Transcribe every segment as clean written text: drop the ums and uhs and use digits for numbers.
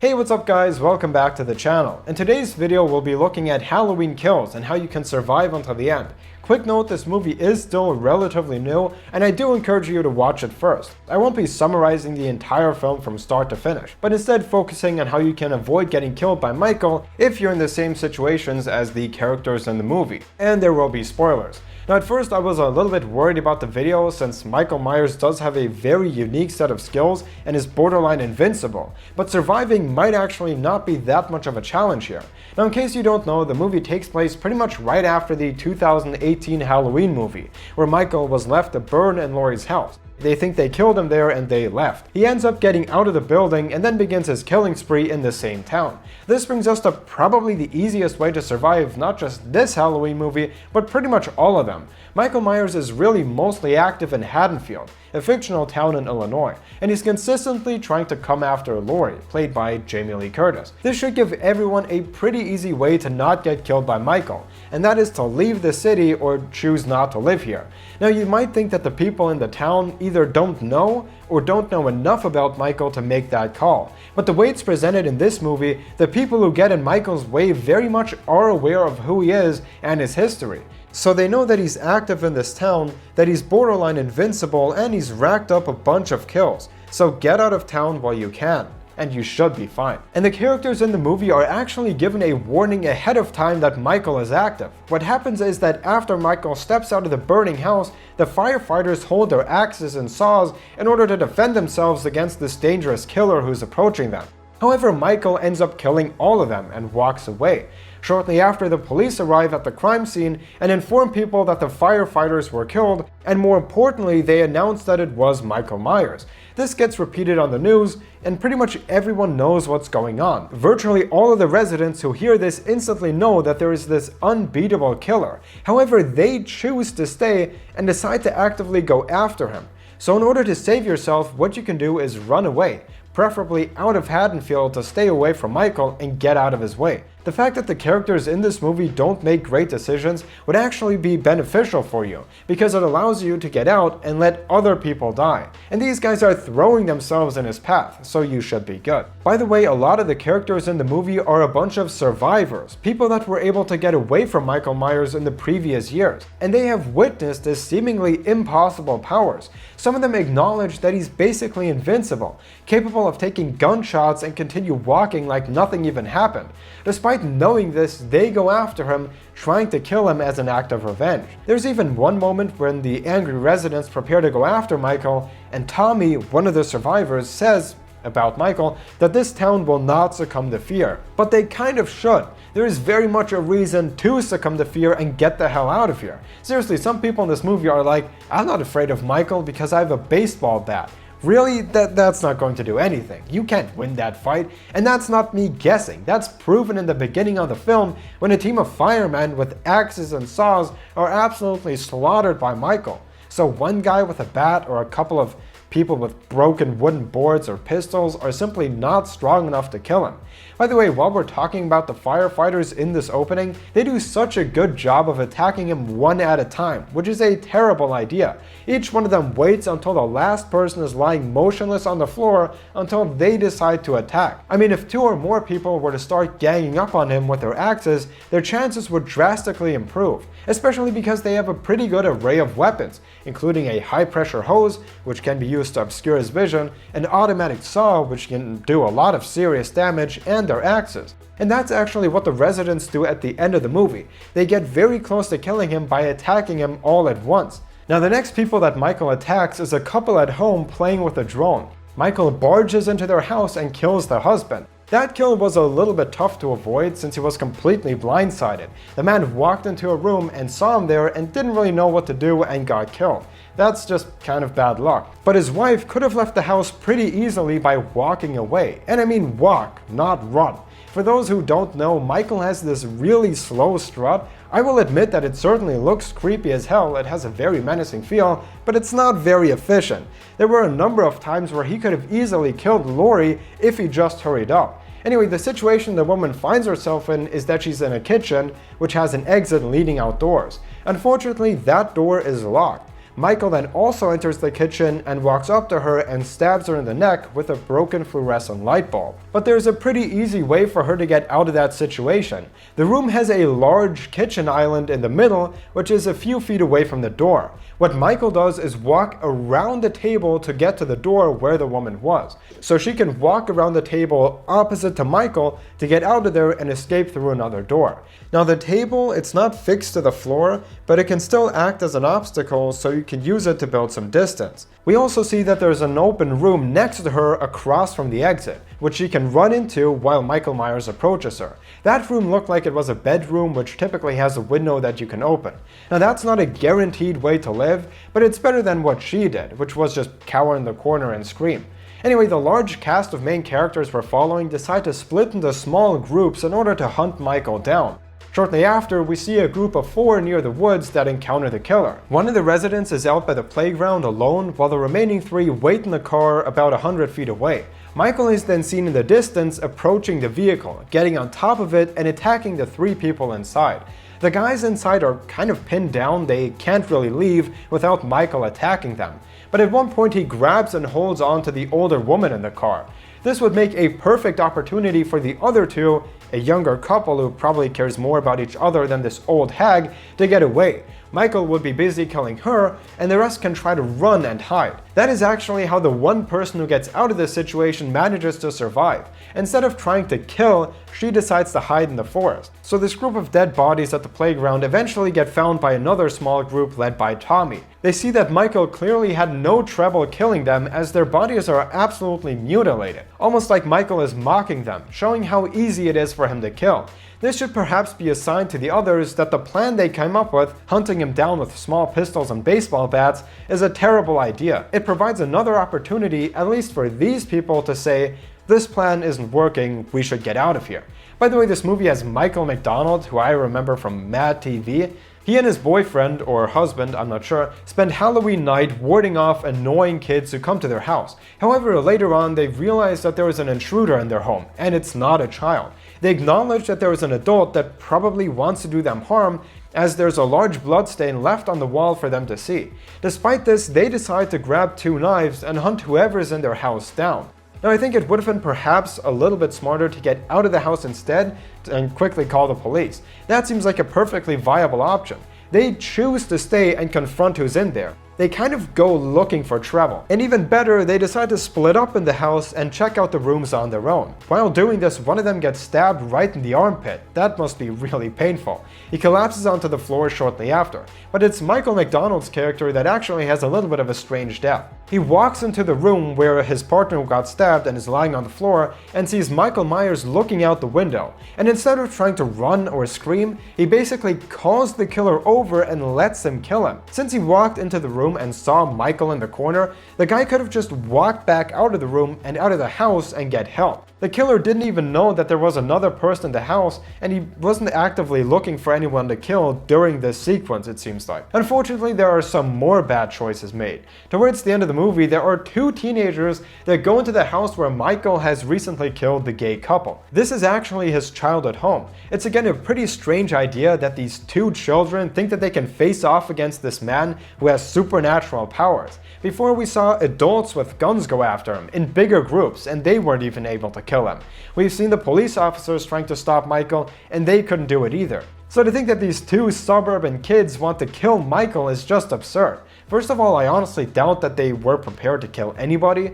Hey, what's up guys, welcome back to the channel. In today's video we'll be looking at Halloween Kills and how you can survive until the end. Quick note, this movie is still relatively new and I do encourage you to watch it first. I won't be summarizing the entire film from start to finish, but instead focusing on how you can avoid getting killed by Michael if you're in the same situations as the characters in the movie. And there will be spoilers. Now at first I was a little bit worried about the video since Michael Myers does have a very unique set of skills and is borderline invincible, but surviving might actually not be that much of a challenge here. Now in case you don't know, the movie takes place pretty much right after the 2018 Halloween movie, where Michael was left to burn in Laurie's house. They think they killed him there and they left. He ends up getting out of the building and then begins his killing spree in the same town. This brings us to probably the easiest way to survive not just this Halloween movie, but pretty much all of them. Michael Myers is really mostly active in Haddonfield, a fictional town in Illinois, and he's consistently trying to come after Laurie, played by Jamie Lee Curtis. This should give everyone a pretty easy way to not get killed by Michael, and that is to leave the city or choose not to live here. Now you might think that the people in the town either don't know or don't know enough about Michael to make that call. But the way it's presented in this movie, the people who get in Michael's way very much are aware of who he is and his history. So they know that he's active in this town, that he's borderline invincible, and he's racked up a bunch of kills. So get out of town while you can, and you should be fine. And the characters in the movie are actually given a warning ahead of time that Michael is active. What happens is that after Michael steps out of the burning house, the firefighters hold their axes and saws in order to defend themselves against this dangerous killer who's approaching them. However, Michael ends up killing all of them and walks away. Shortly after, the police arrive at the crime scene and inform people that the firefighters were killed, and more importantly, they announce that it was Michael Myers. This gets repeated on the news, and pretty much everyone knows what's going on. Virtually all of the residents who hear this instantly know that there is this unbeatable killer. However, they choose to stay and decide to actively go after him. So in order to save yourself, what you can do is run away, preferably out of Haddonfield to stay away from Michael and get out of his way. The fact that the characters in this movie don't make great decisions would actually be beneficial for you, because it allows you to get out and let other people die. And these guys are throwing themselves in his path, so you should be good. By the way, a lot of the characters in the movie are a bunch of survivors, people that were able to get away from Michael Myers in the previous years, and they have witnessed his seemingly impossible powers. Some of them acknowledge that he's basically invincible, capable of taking gunshots and continue walking like nothing even happened. Despite knowing this, they go after him, trying to kill him as an act of revenge. There's even one moment when the angry residents prepare to go after Michael, and Tommy, one of the survivors, says about Michael that this town will not succumb to fear. But they kind of should. There is very much a reason to succumb to fear and get the hell out of here. Seriously, some people in this movie are like, I'm not afraid of Michael because I have a baseball bat. Really? That's not going to do anything. You can't win that fight, and that's not me guessing. That's proven in the beginning of the film when a team of firemen with axes and saws are absolutely slaughtered by Michael. So one guy with a bat or a couple of people with broken wooden boards or pistols are simply not strong enough to kill him. By the way, while we're talking about the firefighters in this opening, they do such a good job of attacking him one at a time, which is a terrible idea. Each one of them waits until the last person is lying motionless on the floor until they decide to attack. I mean, if two or more people were to start ganging up on him with their axes, their chances would drastically improve, especially because they have a pretty good array of weapons, including a high-pressure hose, which can be used to obscure his vision, an automatic saw, which can do a lot of serious damage, and their axes. And that's actually what the residents do at the end of the movie. They get very close to killing him by attacking him all at once. Now the next people that Michael attacks is a couple at home playing with a drone. Michael barges into their house and kills the husband. That kill was a little bit tough to avoid since he was completely blindsided. The man walked into a room and saw him there and didn't really know what to do and got killed. That's just kind of bad luck. But his wife could have left the house pretty easily by walking away. And I mean walk, not run. For those who don't know, Michael has this really slow strut. I will admit that it certainly looks creepy as hell, it has a very menacing feel, but it's not very efficient. There were a number of times where he could have easily killed Laurie if he just hurried up. Anyway, the situation the woman finds herself in is that she's in a kitchen, which has an exit leading outdoors. Unfortunately, that door is locked. Michael then also enters the kitchen and walks up to her and stabs her in the neck with a broken fluorescent light bulb. But there's a pretty easy way for her to get out of that situation. The room has a large kitchen island in the middle, which is a few feet away from the door. What Michael does is walk around the table to get to the door where the woman was. So she can walk around the table opposite to Michael to get out of there and escape through another door. Now the table, it's not fixed to the floor, but it can still act as an obstacle, so you can use it to build some distance. We also see that there's an open room next to her across from the exit, which she can run into while Michael Myers approaches her. That room looked like it was a bedroom, which typically has a window that you can open. Now that's not a guaranteed way to live, but it's better than what she did, which was just cower in the corner and scream. Anyway, the large cast of main characters we're following decide to split into small groups in order to hunt Michael down. Shortly after, we see a group of 4 near the woods that encounter the killer. One of the residents is out by the playground alone, while the remaining 3 wait in the car about 100 feet away. Michael is then seen in the distance approaching the vehicle, getting on top of it and attacking the 3 people inside. The guys inside are kind of pinned down, they can't really leave without Michael attacking them. But at one point he grabs and holds on to the older woman in the car. This would make a perfect opportunity for the other 2, a younger couple who probably cares more about each other than this old hag, to get away. Michael would be busy killing her, and the rest can try to run and hide. That is actually how the one person who gets out of this situation manages to survive. Instead of trying to kill, she decides to hide in the forest. So this group of dead bodies at the playground eventually get found by another small group led by Tommy. They see that Michael clearly had no trouble killing them, as their bodies are absolutely mutilated. Almost like Michael is mocking them, showing how easy it is for him to kill. This should perhaps be a sign to the others that the plan they came up with, hunting him down with small pistols and baseball bats, is a terrible idea. It provides another opportunity, at least for these people, to say, this plan isn't working, we should get out of here. By the way, this movie has Michael McDonald, who I remember from Mad TV. He and his boyfriend, or husband, I'm not sure, spend Halloween night warding off annoying kids who come to their house. However, later on, they realize that there is an intruder in their home, and it's not a child. They acknowledge that there is an adult that probably wants to do them harm, as there's a large bloodstain left on the wall for them to see. Despite this, they decide to grab 2 knives and hunt whoever's in their house down. Now, I think it would have been perhaps a little bit smarter to get out of the house instead and quickly call the police. That seems like a perfectly viable option. They choose to stay and confront who's in there. They kind of go looking for trouble. And even better, they decide to split up in the house and check out the rooms on their own. While doing this, one of them gets stabbed right in the armpit. That must be really painful. He collapses onto the floor shortly after. But it's Michael McDonald's character that actually has a little bit of a strange death. He walks into the room where his partner got stabbed and is lying on the floor, and sees Michael Myers looking out the window. And instead of trying to run or scream, he basically calls the killer over and lets him kill him. Since he walked into the room and saw Michael in the corner, the guy could have just walked back out of the room and out of the house and get help. The killer didn't even know that there was another person in the house, and he wasn't actively looking for anyone to kill during this sequence, it seems like. Unfortunately, there are some more bad choices made. Towards the end of the movie, there are 2 teenagers that go into the house where Michael has recently killed the gay couple. This is actually his childhood home. It's again a pretty strange idea that these 2 children think that they can face off against this man who has supernatural powers. Before, we saw adults with guns go after him in bigger groups, and they weren't even able to kill him. We've seen the police officers trying to stop Michael, and they couldn't do it either. So to think that these 2 suburban kids want to kill Michael is just absurd. First of all, I honestly doubt that they were prepared to kill anybody.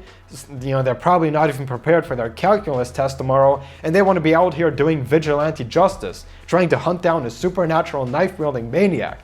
They're probably not even prepared for their calculus test tomorrow, and they want to be out here doing vigilante justice, trying to hunt down a supernatural knife-wielding maniac.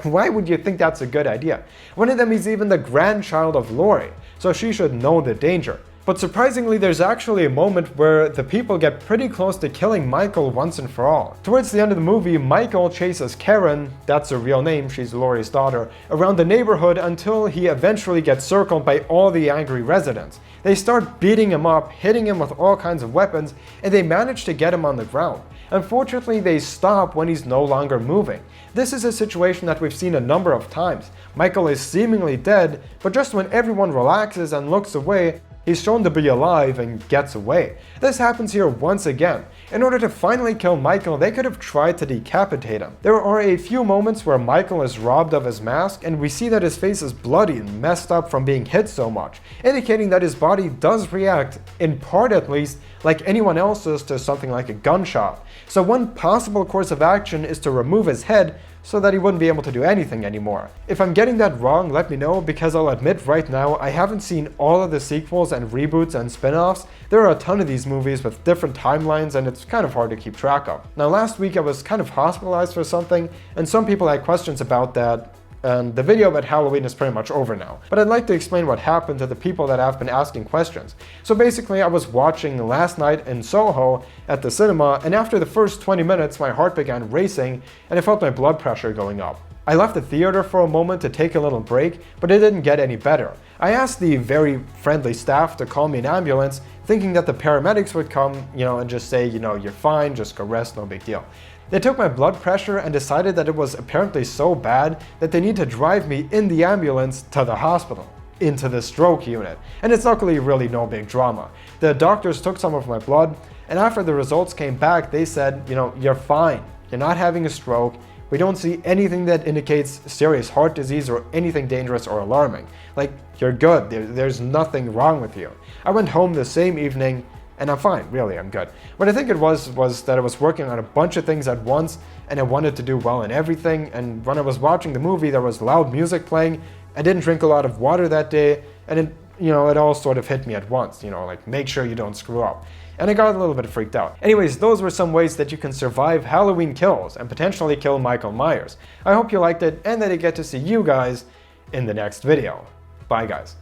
Why would you think that's a good idea? One of them is even the grandchild of Laurie, so she should know the danger. But surprisingly, there's actually a moment where the people get pretty close to killing Michael once and for all. Towards the end of the movie, Michael chases Karen, that's her real name, she's Laurie's daughter, around the neighborhood until he eventually gets circled by all the angry residents. They start beating him up, hitting him with all kinds of weapons, and they manage to get him on the ground. Unfortunately, they stop when he's no longer moving. This is a situation that we've seen a number of times. Michael is seemingly dead, but just when everyone relaxes and looks away, he's shown to be alive and gets away. This happens here once again. In order to finally kill Michael, they could have tried to decapitate him. There are a few moments where Michael is robbed of his mask, and we see that his face is bloody and messed up from being hit so much, indicating that his body does react, in part at least, like anyone else's to something like a gunshot. So one possible course of action is to remove his head so that he wouldn't be able to do anything anymore. If I'm getting that wrong, let me know, because I'll admit right now I haven't seen all of the sequels and reboots and spin-offs. There are a ton of these movies with different timelines and it's kind of hard to keep track of. Now last week I was kind of hospitalized for something, and some people had questions about that, and the video about Halloween is pretty much over now. But I'd like to explain what happened to the people that have been asking questions. So basically, I was watching last night in Soho at the cinema, and after the first 20 minutes, my heart began racing, and I felt my blood pressure going up. I left the theater for a moment to take a little break, but it didn't get any better. I asked the very friendly staff to call me an ambulance, thinking that the paramedics would come, and just say, you're fine, just go rest, no big deal. They took my blood pressure and decided that it was apparently so bad that they need to drive me in the ambulance to the hospital, into the stroke unit. And it's luckily really no big drama. The doctors took some of my blood, and after the results came back, they said, you're fine. You're not having a stroke. We don't see anything that indicates serious heart disease or anything dangerous or alarming. Like, you're good. There's nothing wrong with you. I went home the same evening, and I'm fine, really, I'm good. What I think it was that I was working on a bunch of things at once, and I wanted to do well in everything, and when I was watching the movie, there was loud music playing. I didn't drink a lot of water that day, and it all sort of hit me at once, like, make sure you don't screw up. And I got a little bit freaked out. Anyways, those were some ways that you can survive Halloween Kills and potentially kill Michael Myers. I hope you liked it, and that I get to see you guys in the next video. Bye, guys.